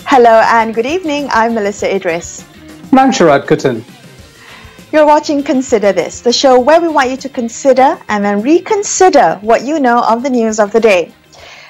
Hello and good evening. I'm Melissa Idris. I'm Sharad Kuttan. You're watching Consider This, the show where we want you to consider and then reconsider what you know of the news of the day.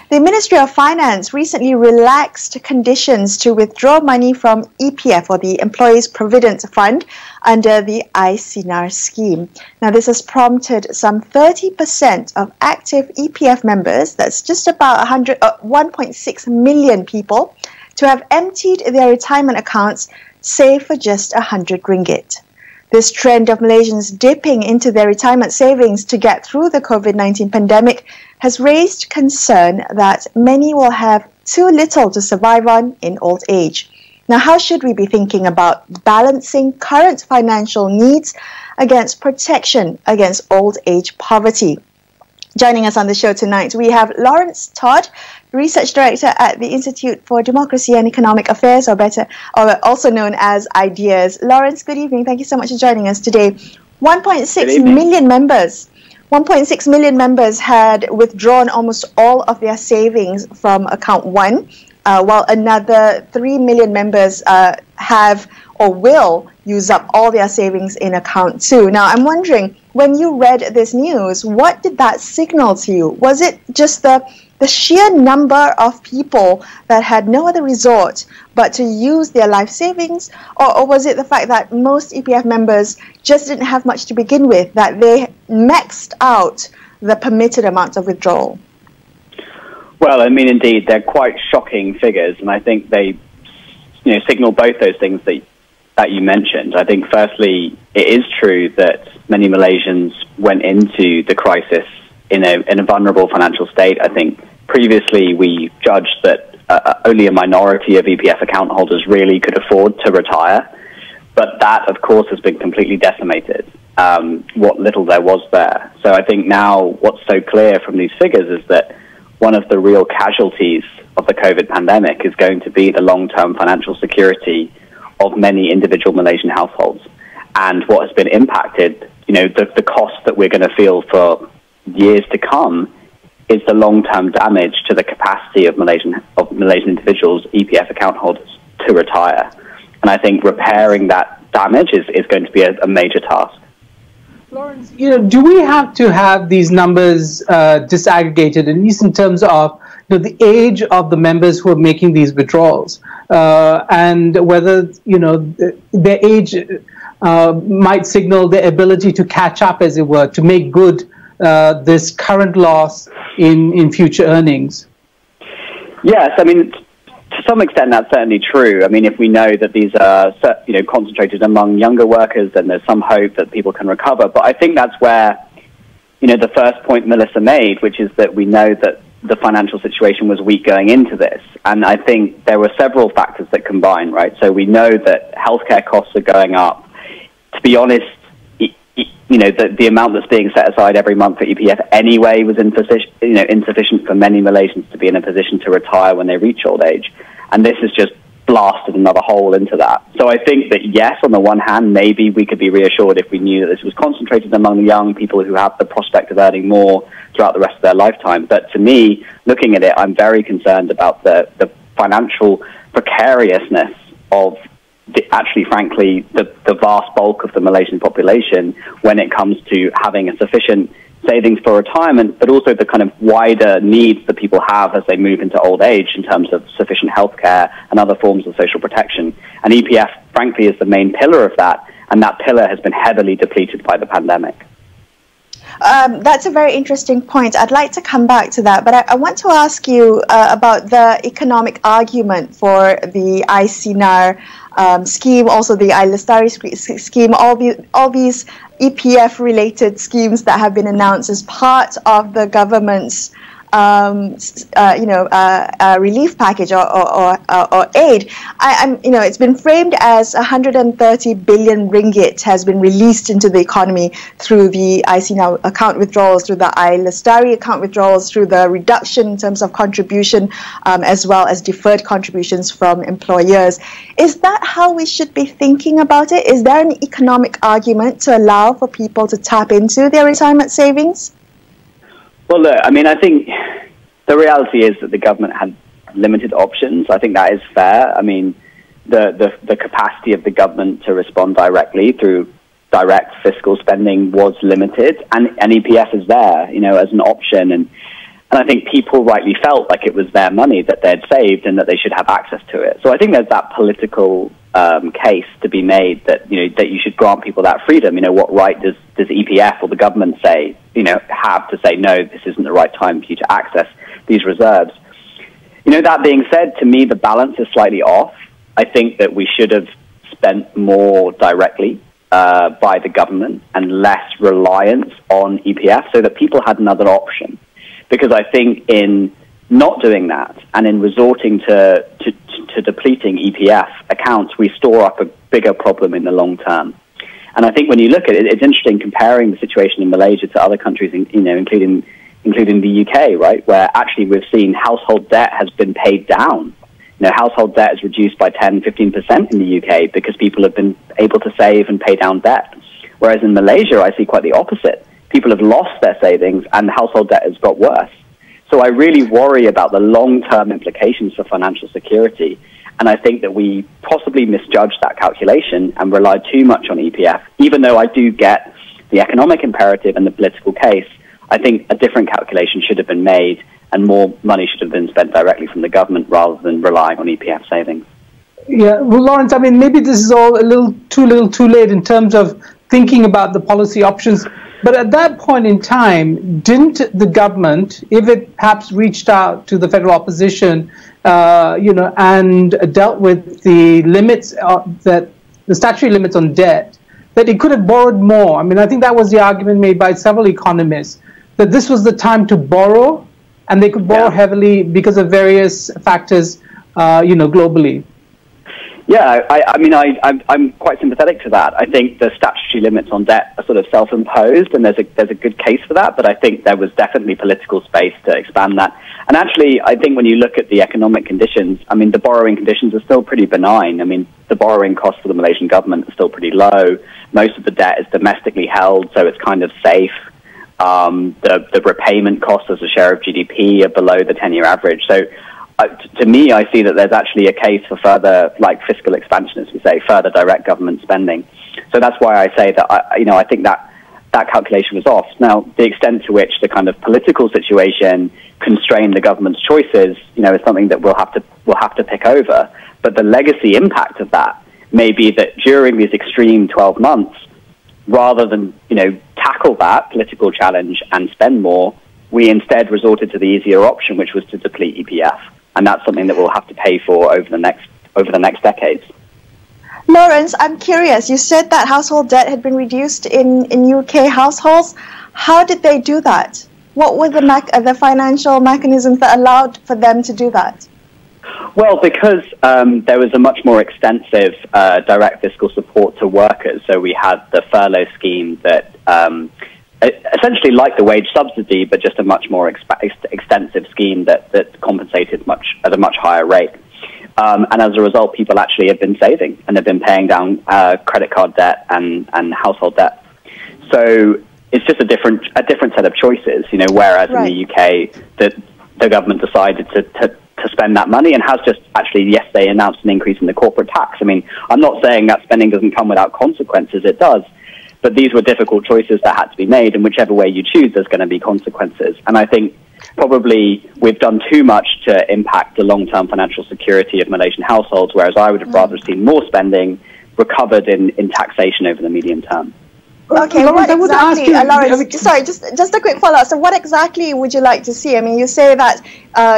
The Ministry of Finance recently relaxed conditions to withdraw money from EPF, or the Employees Provident Fund, under the ICNAR scheme. Now, this has prompted some 30% of active EPF members, that's just about 1.6 million people, to have emptied their retirement accounts, save for just 100 ringgit. This trend of Malaysians dipping into their retirement savings to get through the COVID-19 pandemic has raised concern that many will have too little to survive on in old age. Now, how should we be thinking about balancing current financial needs against protection against old age poverty? Joining us on the show tonight, we have Lawrence Todd, Research Director at the Institute for Democracy and Economic Affairs, or also known as IDEAS. Lawrence, good evening. Thank you so much for joining us today. 1.6 million members. 1.6 million members had withdrawn almost all of their savings from account 1, while another 3 million members have or will use up all their savings in account 2. Now, I'm wondering, when you read this news, what did that signal to you? Was it just the sheer number of people that had no other resort but to use their life savings, or was it the fact that most EPF members just didn't have much to begin with, that they maxed out the permitted amount of withdrawal? Well, I mean, indeed, they're quite shocking figures, and I think they signal both those things that you mentioned. I think, firstly, it is true that many Malaysians went into the crisis in a vulnerable financial state. I think previously we judged that only a minority of EPF account holders really could afford to retire, but that, of course, has been completely decimated, what little there was there. So I think now what's so clear from these figures is that one of the real casualties of the COVID pandemic is going to be the long-term financial security of many individual Malaysian households. And what has been impacted, the cost that we're going to feel for years to come is the long-term damage to the capacity of Malaysian individuals, EPF account holders, to retire. And I think repairing that damage is going to be a major task. Lawrence, do we have to have these numbers disaggregated, at least in terms of the age of the members who are making these withdrawals, and whether their age might signal their ability to catch up, as it were, to make good this current loss in future earnings? Yes, I mean, to some extent that's certainly true. I mean, if we know that these are concentrated among younger workers, then there's some hope that people can recover. But I think that's where the first point Melissa made, which is that we know that the financial situation was weak going into this. And I think there were several factors that combine, right? So we know that healthcare costs are going up. To be honest, the amount that's being set aside every month for EPF anyway was insufficient for many Malaysians to be in a position to retire when they reach old age. And this has just blasted another hole into that. So I think that, yes, on the one hand, maybe we could be reassured if we knew that this was concentrated among the young people who have the prospect of earning more throughout the rest of their lifetime. But to me, looking at it, I'm very concerned about the financial precariousness of frankly, the vast bulk of the Malaysian population when it comes to having a sufficient savings for retirement, but also the kind of wider needs that people have as they move into old age in terms of sufficient healthcare and other forms of social protection. And EPF, frankly, is the main pillar of that, and that pillar has been heavily depleted by the pandemic. That's a very interesting point. I'd like to come back to that, but I want to ask you about the economic argument for the ICNAR scheme, also the iLestari scheme, all these EPF-related schemes that have been announced as part of the government's relief package or aid. It's been framed as 130 billion ringgit has been released into the economy through the ICNow account withdrawals, through the iLestari account withdrawals, through the reduction in terms of contribution, as well as deferred contributions from employers. Is that how we should be thinking about it? Is there an economic argument to allow for people to tap into their retirement savings? Well, look, I mean, I think the reality is that the government had limited options. I think that is fair. I mean, the capacity of the government to respond directly through direct fiscal spending was limited, and EPF is there, as an option. And I think people rightly felt like it was their money that they'd saved and that they should have access to it. So I think there's that political case to be made that that you should grant people that freedom. What right does EPF or the government have to say no, this isn't the right time for you to access these reserves? That being said, to me the balance is slightly off. I think that we should have spent more directly by the government and less reliance on EPF, so that people had another option. Because I think in not doing that and in resorting to depleting EPF accounts, we store up a bigger problem in the long term. And I think when you look at it, it's interesting comparing the situation in Malaysia to other countries, including the UK, right, where actually we've seen household debt has been paid down. Household debt is reduced by 10, 15% in the UK because people have been able to save and pay down debt. Whereas in Malaysia, I see quite the opposite. People have lost their savings and household debt has got worse. So I really worry about the long-term implications for financial security. And I think that we possibly misjudged that calculation and relied too much on EPF. Even though I do get the economic imperative and the political case, I think a different calculation should have been made and more money should have been spent directly from the government rather than relying on EPF savings. Yeah, well, Lawrence, I mean, maybe this is all a little too late in terms of thinking about the policy options. But at that point in time, didn't the government, if it perhaps reached out to the federal opposition, and dealt with the limits the statutory limits on debt, that it could have borrowed more? I mean, I think that was the argument made by several economists, that this was the time to borrow, and they could borrow heavily because of various factors, globally. Yeah, I'm quite sympathetic to that. I think the statutory limits on debt are sort of self-imposed, and there's a good case for that. But I think there was definitely political space to expand that. And actually, I think when you look at the economic conditions, I mean, the borrowing conditions are still pretty benign. I mean, the borrowing costs for the Malaysian government are still pretty low. Most of the debt is domestically held, so it's kind of safe. The repayment costs as a share of GDP are below the 10-year average. So to me, I see that there's actually a case for further, fiscal expansion, as we say, further direct government spending. So that's why I say that, I think that calculation was off. Now, the extent to which the kind of political situation constrained the government's choices, is something that we'll have to pick over. But the legacy impact of that may be that during these extreme 12 months, rather than, tackle that political challenge and spend more, we instead resorted to the easier option, which was to deplete EPF. And that's something that we'll have to pay for over the next decades. Lawrence, I'm curious. You said that household debt had been reduced in UK households. How did they do that? What were the financial mechanisms that allowed for them to do that? Well, because there was a much more extensive direct fiscal support to workers. So we had the furlough scheme that essentially like the wage subsidy, but just a much more extensive scheme that compensated at a much higher rate. And as a result, people actually have been saving and have been paying down credit card debt and household debt. So it's just a different set of choices, whereas in the UK, the government decided to spend that money and has just actually yesterday announced an increase in the corporate tax. I mean, I'm not saying that spending doesn't come without consequences, it does. But these were difficult choices that had to be made, and whichever way you choose, there's going to be consequences. And I think probably we've done too much to impact the long-term financial security of Malaysian households, whereas I would have rather seen more spending recovered in taxation over the medium term. Okay, Lawrence, Lawrence, sorry, just a quick follow-up. So what exactly would you like to see? I mean, you say that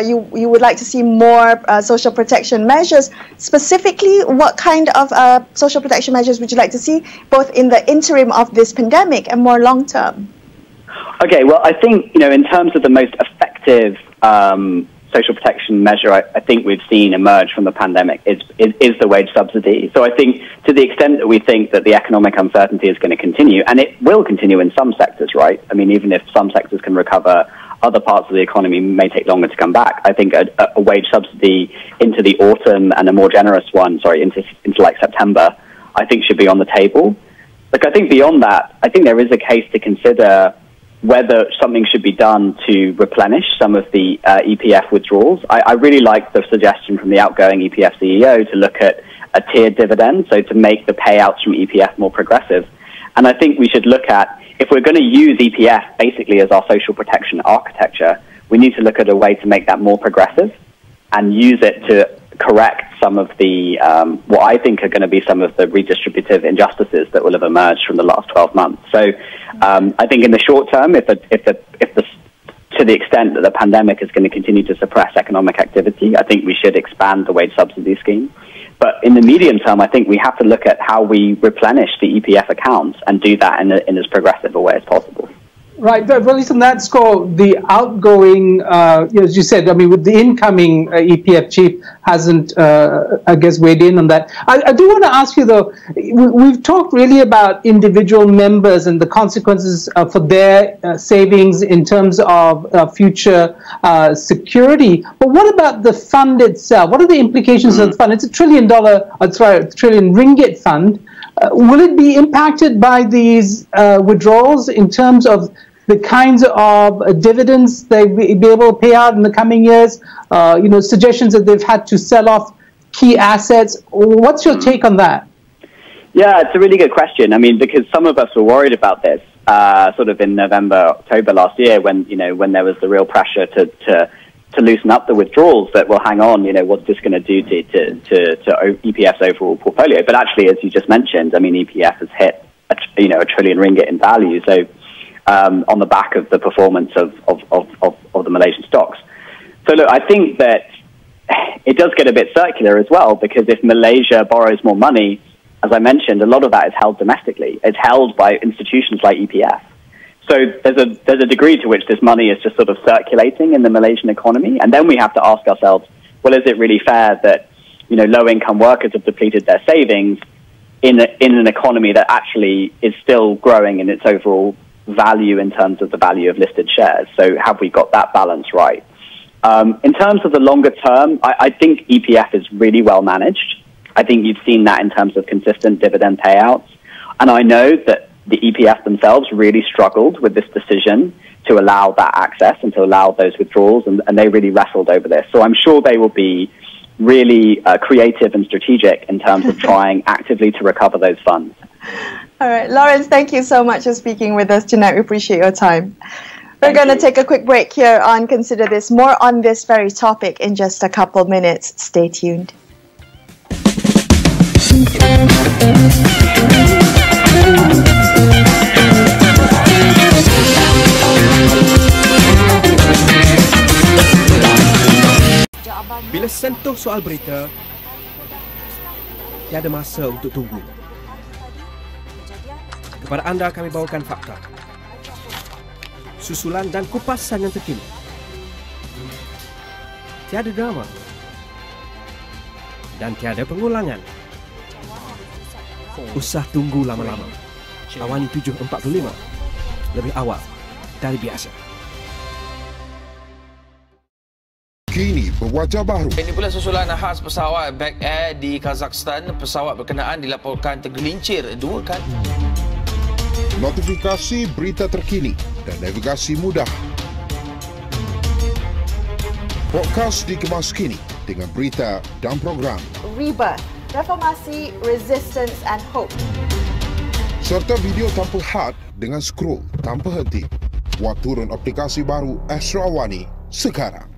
you would like to see more social protection measures. Specifically, what kind of social protection measures would you like to see, both in the interim of this pandemic and more long-term? Okay, well, I think, in terms of the most effective effective social protection measure I think we've seen emerge from the pandemic is the wage subsidy. So I think to the extent that we think that the economic uncertainty is going to continue, and it will continue in some sectors, right? I mean, even if some sectors can recover, other parts of the economy may take longer to come back. I think a wage subsidy into the autumn and a more generous one, into like September, I think should be on the table. Like, I think beyond that, I think there is a case to consider whether something should be done to replenish some of the EPF withdrawals. I really like the suggestion from the outgoing EPF CEO to look at a tiered dividend, so to make the payouts from EPF more progressive. And I think we should look at, if we're going to use EPF basically as our social protection architecture, we need to look at a way to make that more progressive and use it to correct some of the, what I think are going to be some of the redistributive injustices that will have emerged from the last 12 months. So I think in the short term, to the extent that the pandemic is going to continue to suppress economic activity, I think we should expand the wage subsidy scheme. But in the medium term, I think we have to look at how we replenish the EPF accounts and do that in as progressive a way as possible. Right. Well, at least on that score, the outgoing, as you said, I mean, with the incoming EPF chief hasn't, I guess, weighed in on that. I do want to ask you, though, we've talked really about individual members and the consequences for their savings in terms of future security. But what about the fund itself? What are the implications of the fund? It's $1 trillion, trillion ringgit fund. Will it be impacted by these withdrawals in terms of the kinds of dividends they will be able to pay out in the coming years? Suggestions that they've had to sell off key assets. What's your take on that? Yeah, it's a really good question. I mean, because some of us were worried about this sort of in November, October last year when there was the real pressure to loosen up the withdrawals, that, well, hang on, what's this going to do to EPF's overall portfolio? But actually, as you just mentioned, I mean, EPF has hit $1 trillion ringgit in value. So on the back of the performance of the Malaysian stocks. So look, I think that it does get a bit circular as well, because if Malaysia borrows more money, as I mentioned, a lot of that is held domestically. It's held by institutions like EPF. So there's a degree to which this money is just sort of circulating in the Malaysian economy. And then we have to ask ourselves, well, is it really fair that, low-income workers have depleted their savings in an economy that actually is still growing in its overall value in terms of the value of listed shares? So have we got that balance right? In terms of the longer term, I think EPF is really well managed. I think you've seen that in terms of consistent dividend payouts. And I know that the EPF themselves really struggled with this decision to allow that access and to allow those withdrawals, and they really wrestled over this. So I'm sure they will be really creative and strategic in terms of trying actively to recover those funds. All right, Lawrence, thank you so much for speaking with us tonight. We appreciate your time. We're going to take a quick break here on Consider This. More on this very topic in just a couple minutes. Stay tuned. Bila sentuh soal berita, tiada masa untuk tunggu. Kepada anda kami bawakan fakta, susulan dan kupasan yang terkini. Tiada drama dan tiada pengulangan. Usah tunggu lama-lama. Awani 7.45 lebih awal dari biasa. Kini berwajah baru. Ini pula susulan khas pesawat Back Air di Kazakhstan. Pesawat berkenaan dilaporkan tergelincir 2 kali. Notifikasi berita terkini dan navigasi mudah. Podcast dikemas kini dengan berita dan program. Rebirth, Reformasi, Resistance and Hope. Serta video tanpa had dengan scroll tanpa henti. Buat turun aplikasi baru Astro Awani sekarang.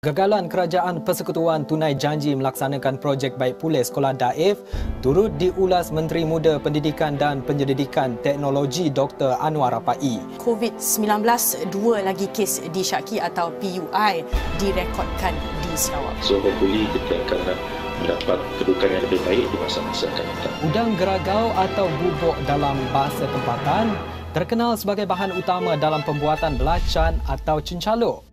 Gagalan Kerajaan Persekutuan tunai janji melaksanakan projek baik pulih sekolah Daif turut diulas Menteri Muda Pendidikan dan Penyelidikan Teknologi Dr. Anwar Rapai. COVID-19, 2 lagi kes disyaki atau PUI direkodkan di Sarawak. So hopefully kita akan mendapat kedudukan yang lebih baik di masa-masa akan datang. Udang geragau atau bubuk dalam bahasa tempatan terkenal sebagai bahan utama dalam pembuatan belacan atau cencaluk.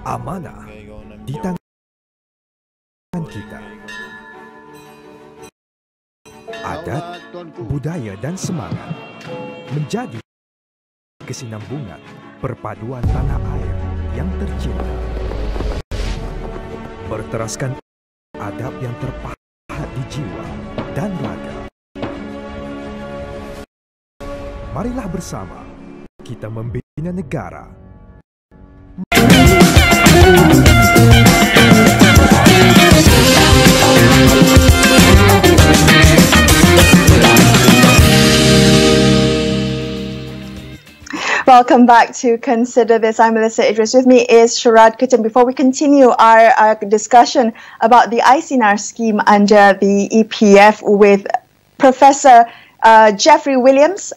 Amanah di tangan kita. Adat, budaya dan semangat menjadi kesinambungan perpaduan tanah air yang tercinta. Berteraskan adab yang terpahat di jiwa dan raga. Marilah bersama kita membina negara. Welcome back to Consider This. I'm Melissa Idris. With me is Sharad Kutim. Before we continue our discussion about the ICNR scheme under the EPF with Professor Jeffrey Williams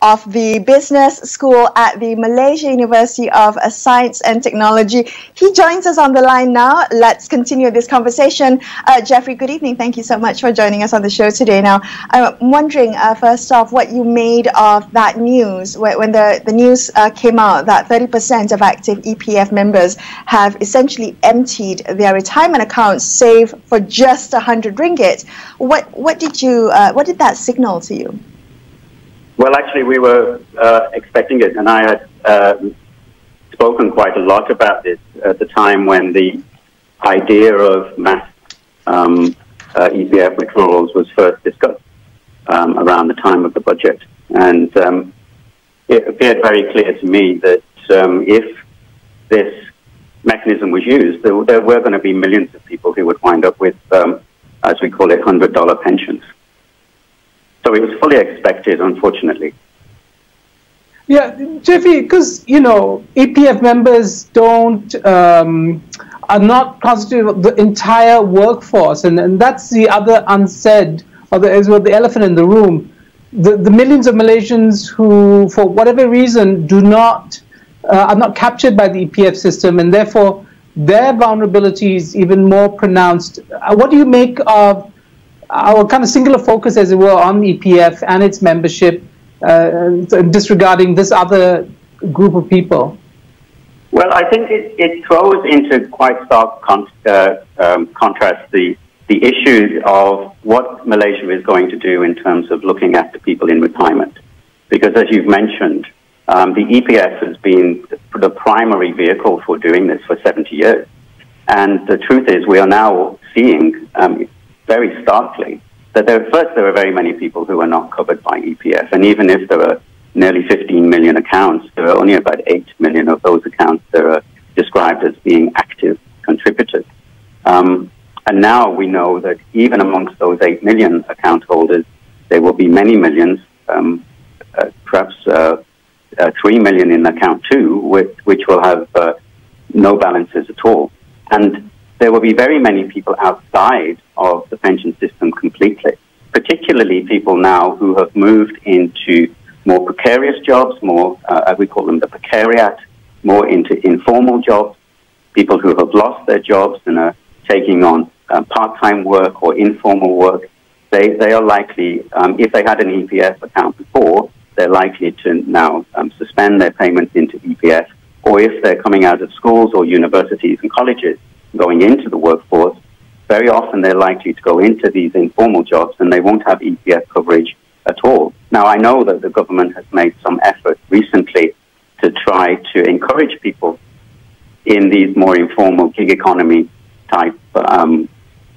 of the Business School at the Malaysia University of Science and Technology. He joins us on the line now. Let's continue this conversation. Jeffrey, good evening. Thank you so much for joining us on the show today. Now, I'm wondering, first off, what you made of that news, when the news came out that 30% of active EPF members have essentially emptied their retirement accounts, save for just 100 ringgit. What did that signal to you? Well, actually, we were expecting it, and I had spoken quite a lot about this at the time when the idea of mass EPF withdrawals was first discussed around the time of the budget. And it appeared very clear to me that if this mechanism was used, there were going to be millions of people who would wind up with, as we call it, $100 pensions. So it was fully expected, unfortunately. Yeah, Jeffrey, because, EPF members are not constituted of the entire workforce, and that's the other unsaid, or the elephant in the room. The millions of Malaysians who, for whatever reason, are not captured by the EPF system, and therefore their vulnerability is even more pronounced. What do you make of our kind of singular focus, as it were, on EPF and its membership, disregarding this other group of people? Well, I think it throws into quite stark contrast the issue of what Malaysia is going to do in terms of looking after people in retirement. Because as you've mentioned, the EPF has been the primary vehicle for doing this for 70 years. And the truth is we are now seeing very starkly that there are very many people who are not covered by EPF. And even if there are nearly 15 million accounts, there are only about 8 million of those accounts that are described as being active contributors. And now we know that even amongst those 8 million account holders, there will be many millions, perhaps 3 million in account 2, which will have no balances at all. And there will be very many people outside of the pension system completely, particularly people now who have moved into more precarious jobs, more, we call them the precariat, more into informal jobs, people who have lost their jobs and are taking on part-time work or informal work. They are likely, if they had an EPF account before, they're likely to now suspend their payments into EPF, or if they're coming out of schools or universities and colleges, going into the workforce, very often they're likely to go into these informal jobs and they won't have EPF coverage at all. Now, I know that the government has made some effort recently to try to encourage people in these more informal gig economy type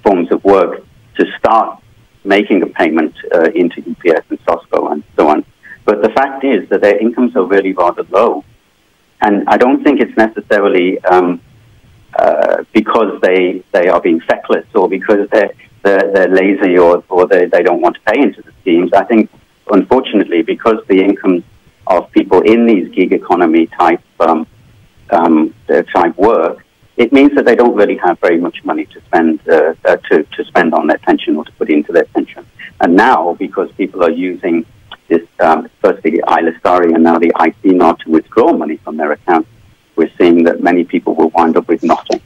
forms of work to start making a payment into EPF and SOSCO and so on. But the fact is that their incomes are really rather low. And I don't think it's necessarily because they are being feckless or because they're lazy or they don't want to pay into the schemes. I think, unfortunately, because the incomes of people in these gig economy type work, it means that they don't really have very much money to spend to spend on their pension or to put into their pension. And now, because people are using this, firstly the iLestari and now the ICNR to withdraw money from their accounts, we're seeing that many people will wind up with nothing,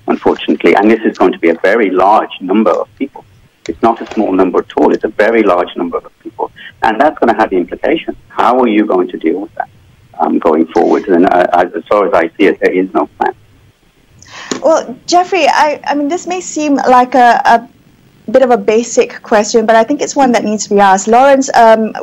unfortunately. And this is going to be a very large number of people It's not a small number at all. It's a very large number of people. And that's going to have the implications. How are you going to deal with that going forward? And as far as I see it, there is no plan. Well, Jeffrey, I mean, this may seem like a bit of a basic question, but I think it's one that needs to be asked. Lawrence,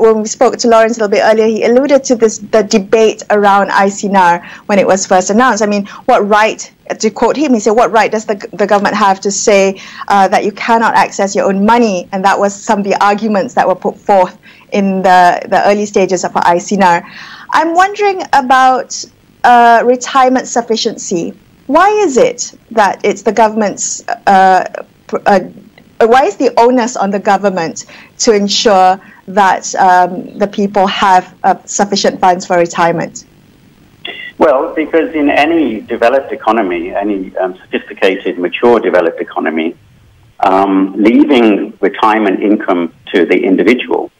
when we spoke to Lawrence a little bit earlier, he alluded to the debate around ICNAR when it was first announced. I mean, what right, to quote him, he said, what right does the government have to say that you cannot access your own money? And that was some of the arguments that were put forth in the early stages of ICNAR. I'm wondering about retirement sufficiency. Why is it that it's the government's why is the onus on the government to ensure that the people have sufficient funds for retirement? Well, because in any developed economy, any sophisticated, mature developed economy, leaving retirement income to the individual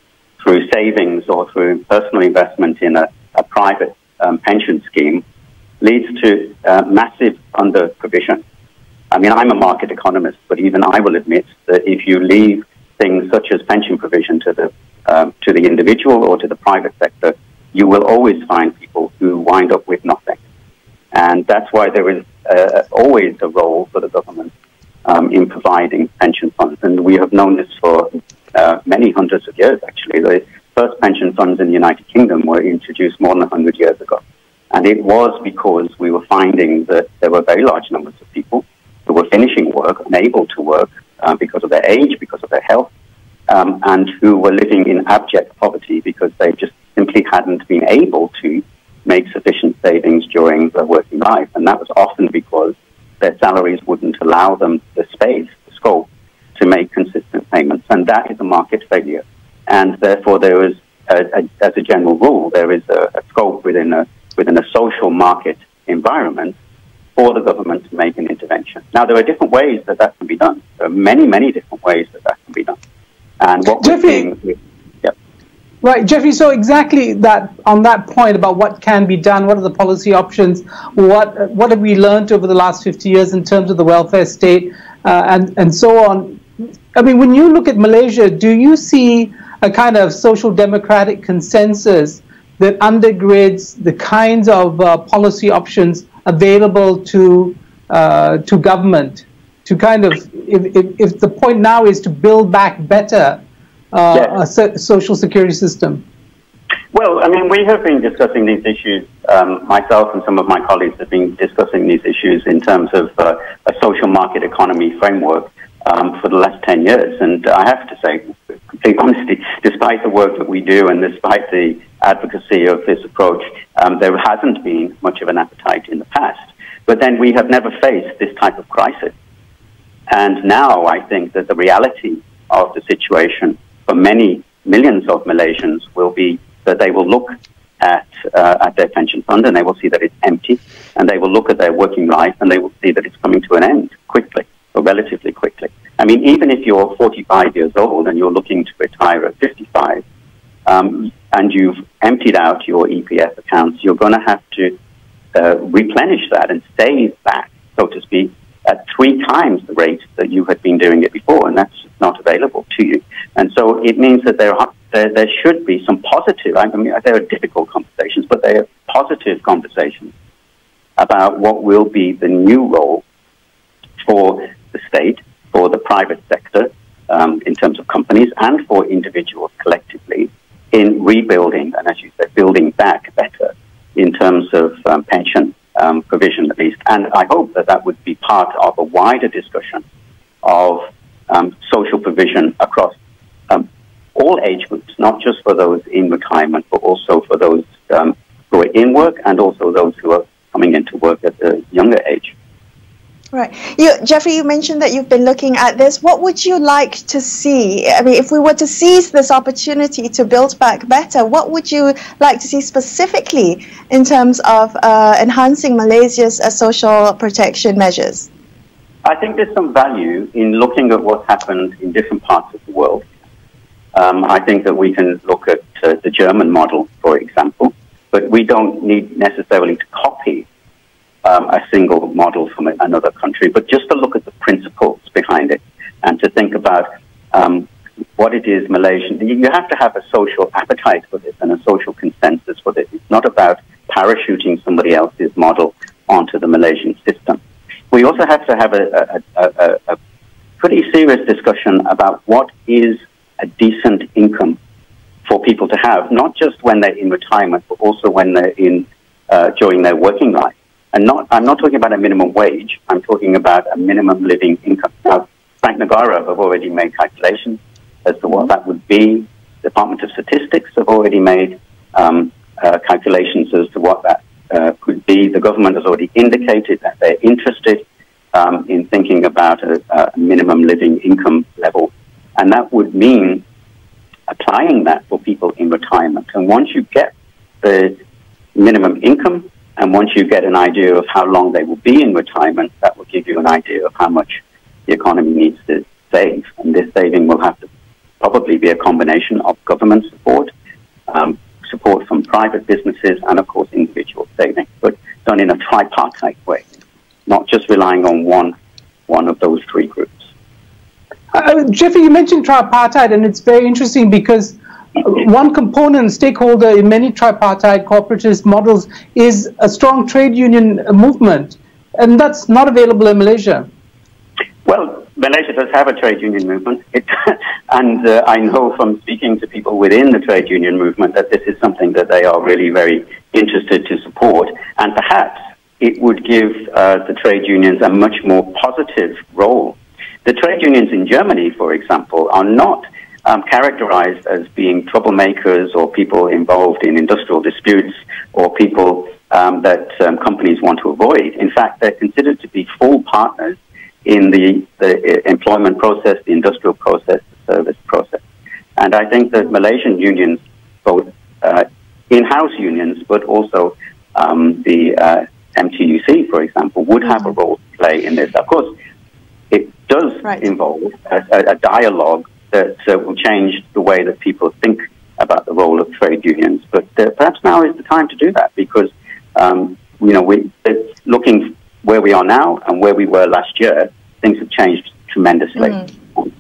through savings or through personal investment in a private pension scheme leads to massive under-provision. I mean, I'm a market economist, but even I will admit that if you leave things such as pension provision to the individual or to the private sector, you will always find people who wind up with nothing. And that's why there is always a role for the government in providing pension funds. And we have known this for many hundreds of years, actually. The first pension funds in the United Kingdom were introduced more than 100 years ago. And it was because we were finding that there were very large numbers of people who were finishing work, unable to work because of their age, because of their health, and who were living in abject poverty because they just simply hadn't been able to make sufficient savings during their working life. And that was often because their salaries wouldn't allow them the space, the scope, to make consistent payments. And that is a market failure. And therefore, there is, as a general rule, there is a scope within a social market environment for the government to make an intervention. Now, there are different ways that can be done. There are many, many different ways that can be done. And what we're seeing... Right, Jeffrey, so exactly that, on that point about what can be done, what are the policy options, what have we learned over the last 50 years in terms of the welfare state, and so on. I mean, when you look at Malaysia, do you see a kind of social democratic consensus that undergirds the kinds of policy options available to government to kind of, if the point now is to build back better a social security system? Well, I mean, we have been discussing these issues, myself and some of my colleagues have been discussing these issues in terms of a social market economy framework for the last 10 years. And I have to say, with complete honesty, despite the work that we do and despite the advocacy of this approach, there hasn't been much of an appetite in the past. But then we have never faced this type of crisis. And now I think that the reality of the situation for many millions of Malaysians will be that they will look at their pension fund and they will see that it's empty, and they will look at their working life and they will see that it's coming to an end quickly, or relatively quickly. I mean, even if you're 45 years old and you're looking to retire at 55, and you've emptied out your EPF accounts, you're going to have to replenish that and save back, so to speak, at 3 times the rate that you had been doing it before, and that's not available to you. And so it means that there should be some positive, I mean, there are difficult conversations, but there are positive conversations about what will be the new role for the state, for the private sector, in terms of companies, and for individuals collectively in rebuilding, and as you said, building back better in terms of pension provision, at least. And I hope that that would be part of a wider discussion of social provision across all age groups, not just for those in retirement, but also for those who are in work and also those who are coming into work at a younger age. Right. Jeffrey, you mentioned that you've been looking at this. What would you like to see? I mean, if we were to seize this opportunity to build back better, what would you like to see specifically in terms of enhancing Malaysia's social protection measures? I think there's some value in looking at what's happened in different parts of the world. I think that we can look at the German model, for example, but we don't need necessarily to copy a single model from another country, but just to look at the principles behind it and to think about what it is Malaysian. You have to have a social appetite for this and a social consensus for this. It's not about parachuting somebody else's model onto the Malaysian system. We also have to have a pretty serious discussion about what is a decent income for people to have, not just when they're in retirement, but also when they're during their working life. And I'm not talking about a minimum wage. I'm talking about a minimum living income. Now, Bank Negara have already made calculations as to what that would be. The Department of Statistics have already made calculations as to what that could be. The government has already indicated that they're interested in thinking about a minimum living income level. And that would mean applying that for people in retirement. And once you get the minimum income, and once you get an idea of how long they will be in retirement, that will give you an idea of how much the economy needs to save. And this saving will have to probably be a combination of government support, support from private businesses, and of course individual saving, but done in a tripartite way, not just relying on one of those three groups. Jeffrey, you mentioned tripartite, and it's very interesting because one component, stakeholder in many tripartite corporatist models is a strong trade union movement, and that's not available in Malaysia. Well, Malaysia does have a trade union movement, and I know from speaking to people within the trade union movement that this is something that they are really very interested to support, and perhaps it would give the trade unions a much more positive role. The trade unions in Germany, for example, are not characterized as being troublemakers or people involved in industrial disputes or people that companies want to avoid. In fact, they're considered to be full partners in the employment process, the industrial process, the service process. And I think that Malaysian unions, both in-house unions, but also the MTUC, for example, would have a role to play in this. Of course, it does involve a dialogue that will change the way that people think about the role of trade unions. But perhaps now is the time to do that because, looking where we are now and where we were last year, things have changed tremendously.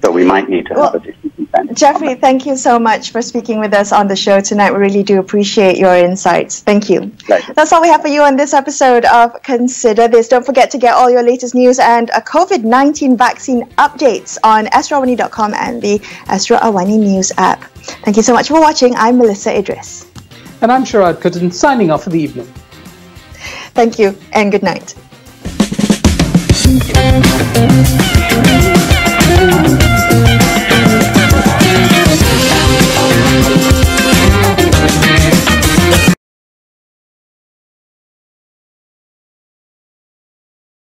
So we might need to have a different consensus. Jeffrey, thank you so much for speaking with us on the show tonight. We really do appreciate your insights. Thank you. Pleasure. That's all we have for you on this episode of Consider This. Don't forget to get all your latest news and COVID-19 vaccine updates on astrawani.com and the Astro Awani News app. Thank you so much for watching. I'm Melissa Idris. And I'm Sharad Kuttan, signing off for the evening. Thank you and good night.